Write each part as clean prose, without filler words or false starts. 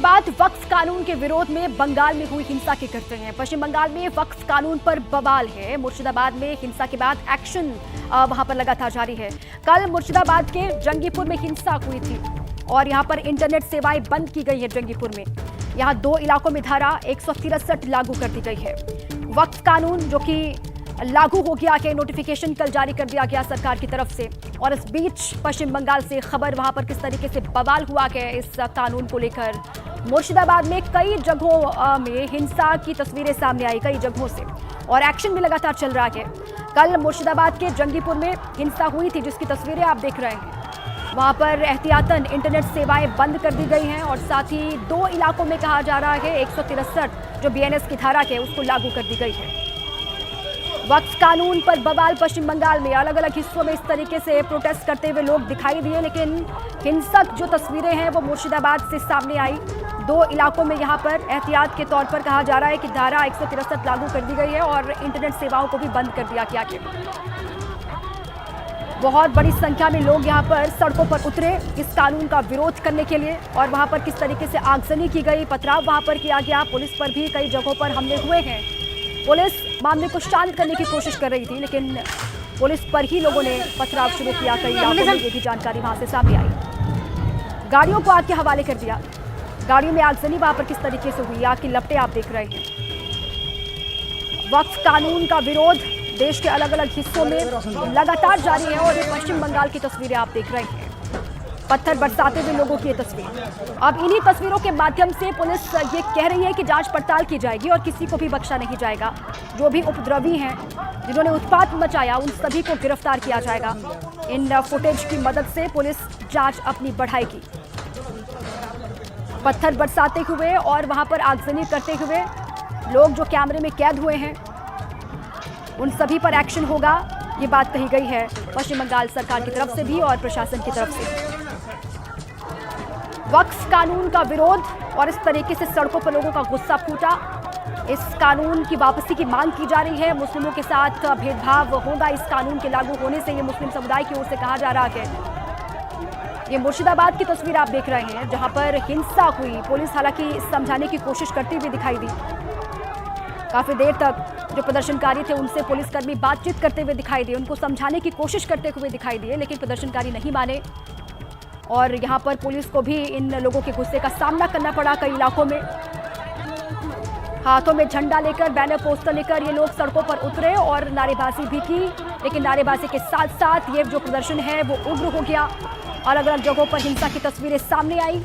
बात वक्फ कानून के विरोध में बंगाल में हुई हिंसा की करते हैं। पश्चिम बंगाल में वक्फ कानून पर बवाल है। मुर्शिदाबाद में हिंसा के बाद एक्शन वहां पर लगातार जारी है। कल मुर्शिदाबाद के जंगीपुर में हिंसा हुई थी और यहां पर इंटरनेट सेवाएं बंद की गई है। जंगीपुर में यहां 2 इलाकों में धारा 163 लागू कर दी गई है। वक्फ कानून जो कि लागू हो गया है, नोटिफिकेशन कल जारी कर दिया गया सरकार की तरफ से। और इस बीच पश्चिम बंगाल से खबर वहां पर किस तरीके से बवाल हुआ है इस कानून को लेकर। मुर्शिदाबाद में कई जगहों में हिंसा की तस्वीरें सामने आई, कई जगहों से, और एक्शन भी लगातार चल रहा है। कल मुर्शिदाबाद के जंगीपुर में हिंसा हुई थी जिसकी तस्वीरें आप देख रहे हैं। वहां पर एहतियातन इंटरनेट सेवाएं बंद कर दी गई हैं और साथ ही 2 इलाकों में कहा जा रहा है 163 जो BNS की धारा है उसको लागू कर दी गई है। वक्फ कानून पर बवाल पश्चिम बंगाल में अलग अलग हिस्सों में इस तरीके से प्रोटेस्ट करते हुए लोग दिखाई दिए, लेकिन हिंसक जो तस्वीरें हैं वो मुर्शिदाबाद से सामने आई। 2 इलाकों में यहां पर एहतियात के तौर पर कहा जा रहा है कि धारा 163 लागू कर दी गई है और इंटरनेट सेवाओं को भी बंद कर दिया गया है। बहुत बड़ी संख्या में लोग यहां पर सड़कों पर उतरे इस कानून का विरोध करने के लिए, और वहां पर किस तरीके से आगजनी की गई, पथराव वहां पर किया गया। पुलिस पर भी कई जगहों पर हमले हुए हैं। पुलिस मामले को शांत करने की कोशिश कर रही थी, लेकिन पुलिस पर ही लोगों ने पथराव शुरू किया। कई इलाकों में ये भी जानकारी वहां से सामने आई। गाड़ियों को आग के हवाले कर दिया। गाड़ियों में आगजनी वहां पर किस तरीके से हुई, आग की लपटें आप देख रहे हैं। वक्फ कानून का विरोध देश के अलग अलग हिस्सों में लगातार जारी है और ये पश्चिम बंगाल की तस्वीरें आप देख रहे हैं। पत्थर बरसाते हुए लोगों की ये तस्वीर। अब इन्हीं तस्वीरों के माध्यम से पुलिस ये कह रही है कि जांच पड़ताल की जाएगी और किसी को भी बख्शा नहीं जाएगा। जो भी उपद्रवी हैं, जिन्होंने उत्पात मचाया, उन सभी को गिरफ्तार किया जाएगा। इन फुटेज की मदद से पुलिस जांच अपनी बढ़ाएगी। पत्थर बरसाते हुए और वहां पर आगजनी करते हुए लोग जो कैमरे में कैद हुए हैं, उन सभी पर एक्शन होगा, ये बात कही गई है पश्चिम बंगाल सरकार की तरफ से भी और प्रशासन की तरफ से। वक्फ कानून का विरोध और इस तरीके से सड़कों पर लोगों का गुस्सा फूटा। इस कानून की वापसी की मांग की जा रही है। मुस्लिमों के साथ भेदभाव होगा इस कानून के लागू होने से, ये मुस्लिम समुदाय की ओर से कहा जा रहा है। ये मुर्शिदाबाद की तस्वीर आप देख रहे हैं जहां पर हिंसा हुई। पुलिस हालांकि समझाने की कोशिश करती हुई दिखाई दी। काफी देर तक जो प्रदर्शनकारी थे उनसे पुलिसकर्मी बातचीत करते हुए दिखाई दिए, उनको समझाने की कोशिश करते हुए दिखाई दिए, लेकिन प्रदर्शनकारी नहीं माने और यहां पर पुलिस को भी इन लोगों के गुस्से का सामना करना पड़ा। कई इलाकों में हाथों में झंडा लेकर, बैनर पोस्टर लेकर ये लोग सड़कों पर उतरे और नारेबाजी भी की, लेकिन नारेबाजी के साथ साथ ये जो प्रदर्शन है वो उग्र हो गया। अलग अलग जगहों पर हिंसा की तस्वीरें सामने आई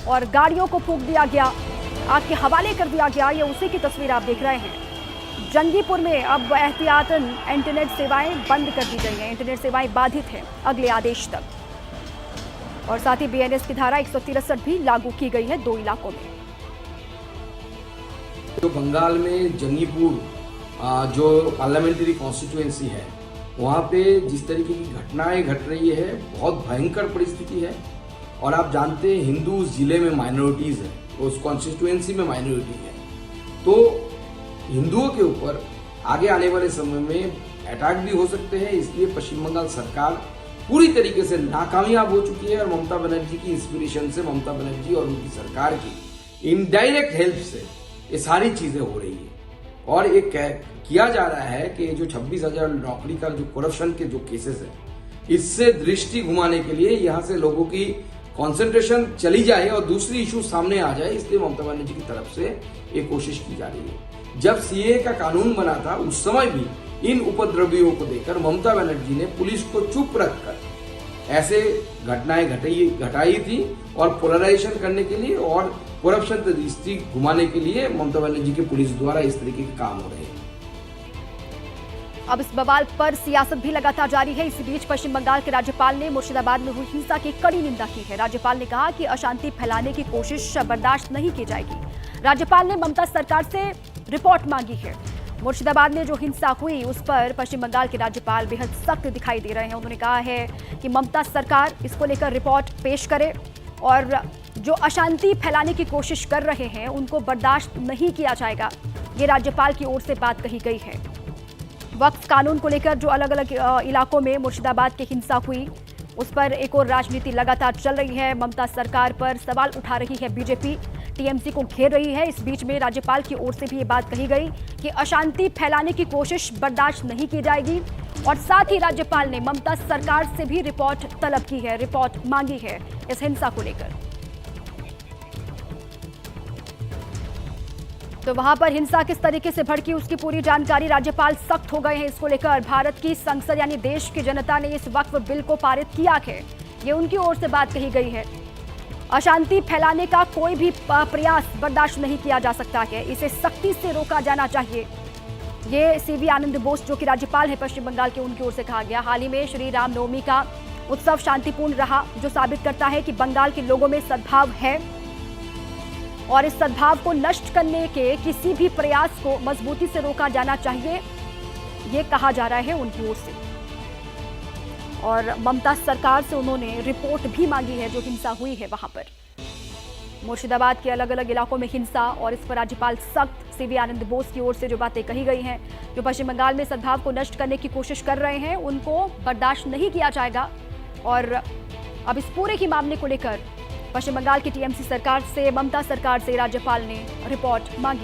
और गाड़ियों को फूंक दिया गया, आग के हवाले कर दिया गया। ये उसी की तस्वीर आप देख रहे हैं। जंगीपुर में अब एहतियातन इंटरनेट सेवाएं बंद कर दी गई हैं। इंटरनेट सेवाएं बाधित हैं अगले आदेश तक, और साथ ही BNS की धारा 163 भी लागू की गई है 2 इलाकों में। तो बंगाल में जंगीपुर जो पार्लियामेंट्री कॉन्स्टिट्यूएंसी है, वहाँ पे जिस तरीके की घटनाएं घट रही है, बहुत भयंकर परिस्थिति है। और आप जानते हैं हिंदू जिले में माइनॉरिटीज है, उस कॉन्स्टिट्यूएंसी में माइनॉरिटी है, तो हिंदुओं के ऊपर आगे आने वाले समय में अटैक भी हो सकते हैं। इसलिए पश्चिम बंगाल सरकार पूरी तरीके से नाकामयाब हो चुकी है और ममता बनर्जी की इंस्पिरेशन से, ममता बनर्जी और उनकी सरकार की इनडायरेक्ट हेल्प से ये सारी चीजें हो रही है। और ये किया जा रहा है कि जो 26,000 नौकरी का जो करप्शन के जो केसेस है, इससे दृष्टि घुमाने के लिए यहाँ से लोगों की कंसंट्रेशन चली जाए और दूसरी इशू सामने आ जाए, इसलिए ममता बनर्जी की तरफ से ये कोशिश की जा रही है। जब CAA का कानून बना था उस समय भी इन उपद्रवियों को देखकर ममता बनर्जी ने पुलिस को चुप रखकर ऐसे घटनाएं घटाई थी और पोलराइजेशन करने के लिए और करप्शन से दृष्टि घुमाने के लिए ममता बनर्जी की पुलिस द्वारा इस तरीके के काम हो रहे हैं। अब इस बवाल पर सियासत भी लगातार जारी है। इसी बीच पश्चिम बंगाल के राज्यपाल ने मुर्शिदाबाद में हुई हिंसा की कड़ी निंदा की है। राज्यपाल ने कहा कि अशांति फैलाने की कोशिश बर्दाश्त नहीं की जाएगी। राज्यपाल ने ममता सरकार से रिपोर्ट मांगी है। मुर्शिदाबाद में जो हिंसा हुई उस पर पश्चिम बंगाल के राज्यपाल बेहद सख्त दिखाई दे रहे हैं। उन्होंने कहा है कि ममता सरकार इसको लेकर रिपोर्ट पेश करे और जो अशांति फैलाने की कोशिश कर रहे हैं उनको बर्दाश्त नहीं किया जाएगा। ये राज्यपाल की ओर से बात कही गई है। वक्फ कानून को लेकर जो अलग अलग इलाकों में मुर्शिदाबाद की हिंसा हुई, उस पर एक और राजनीति लगातार चल रही है। ममता सरकार पर सवाल उठा रही है बीजेपी, टीएमसी को घेर रही है। इस बीच में राज्यपाल की ओर से भी ये बात कही गई कि अशांति फैलाने की कोशिश बर्दाश्त नहीं की जाएगी और साथ ही राज्यपाल ने ममता सरकार से भी रिपोर्ट तलब की है, रिपोर्ट मांगी है इस हिंसा को लेकर। तो वहां पर हिंसा किस तरीके से भड़की उसकी पूरी जानकारी, राज्यपाल सख्त हो गए हैं इसको लेकर। भारत की संसद यानी देश की जनता ने इस वक्फ बिल को पारित किया है, ये उनकी ओर से बात कही गई है। अशांति फैलाने का कोई भी प्रयास बर्दाश्त नहीं किया जा सकता है, इसे सख्ती से रोका जाना चाहिए। ये सीवी आनंद बोस जो कि राज्यपाल है पश्चिम बंगाल के, उनकी ओर से कहा गया। हाल ही में श्री रामनवमी का उत्सव शांतिपूर्ण रहा, जो साबित करता है कि बंगाल के लोगों में सद्भाव है और इस सद्भाव को नष्ट करने के किसी भी प्रयास को मजबूती से रोका जाना चाहिए, ये कहा जा रहा है उनकी ओर से। और ममता सरकार से उन्होंने रिपोर्ट भी मांगी है जो हिंसा हुई है वहां पर। मुर्शिदाबाद के अलग अलग इलाकों में हिंसा और इस पर राज्यपाल सख्त, सीवी आनंद बोस की ओर से जो बातें कही गई हैं, जो पश्चिम बंगाल में सद्भाव को नष्ट करने की कोशिश कर रहे हैं, उनको बर्दाश्त नहीं किया जाएगा। और अब इस पूरे ही मामले को लेकर पश्चिम बंगाल की टीएमसी सरकार से, ममता सरकार से राज्यपाल ने रिपोर्ट मांगी।